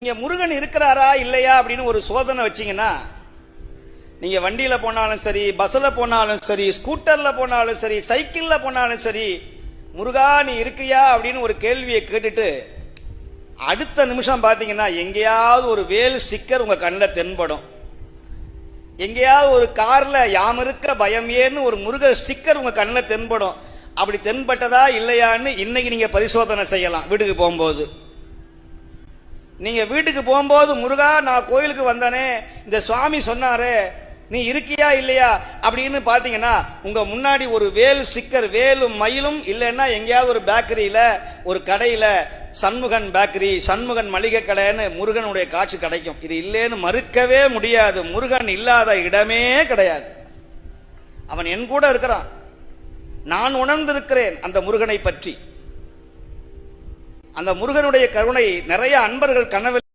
நீங்க முருகன் இருக்கிறாரா இல்லையா அப்படின்னு ஒரு சோதனை வச்சீங்கன்னா, நீங்க வண்டியில போனாலும் சரி, பஸ்ல போனாலும் சரி, ஸ்கூட்டர்ல போனாலும் சரி, சைக்கிள்ல போனாலும் சரி, முருகா நீ இருக்கியா அப்படின்னு ஒரு கேள்வியை கேட்டுட்டு அடுத்த நிமிஷம் பாத்தீங்கன்னா எங்கேயாவது ஒரு வேல் ஸ்டிக்கர் உங்க கண்ணில் தென்படும். எங்கேயாவது ஒரு கார்ல யாம் இருக்க பயம் ஏன்னு ஒரு முருகர் ஸ்டிக்கர் உங்க கண்ணில் தென்படும். அப்படி தென்பட்டதா இல்லையான்னு இன்னைக்கு நீங்க பரிசோதனை செய்யலாம். வீட்டுக்கு போகும்போது நீங்க வீட்டுக்கு போகும்போது, முருகா நான் கோயிலுக்கு வந்தானே, இந்த சுவாமி சொன்னாரே நீ இருக்கியா இல்லையா அப்படின்னு பாத்தீங்கன்னா உங்க முன்னாடி ஒரு வேல் ஸ்டிக்கர், வேலும் மயிலும், இல்லைன்னா எங்கேயாவது ஒரு பேக்கரியில ஒரு கடையில சண்முகன் பேக்கரி, சண்முகன் மளிகை கடைன்னு முருகனுடைய காட்சி கிடைக்கும். இது இல்லைன்னு மறுக்கவே முடியாது. முருகன் இல்லாத இடமே கிடையாது. அவன் என் கூட இருக்கிறான். நான் உணர்ந்திருக்கிறேன் அந்த முருகனை பற்றி. அந்த முருகனுடைய கருணை நிறைய அன்பர்கள் கனவில்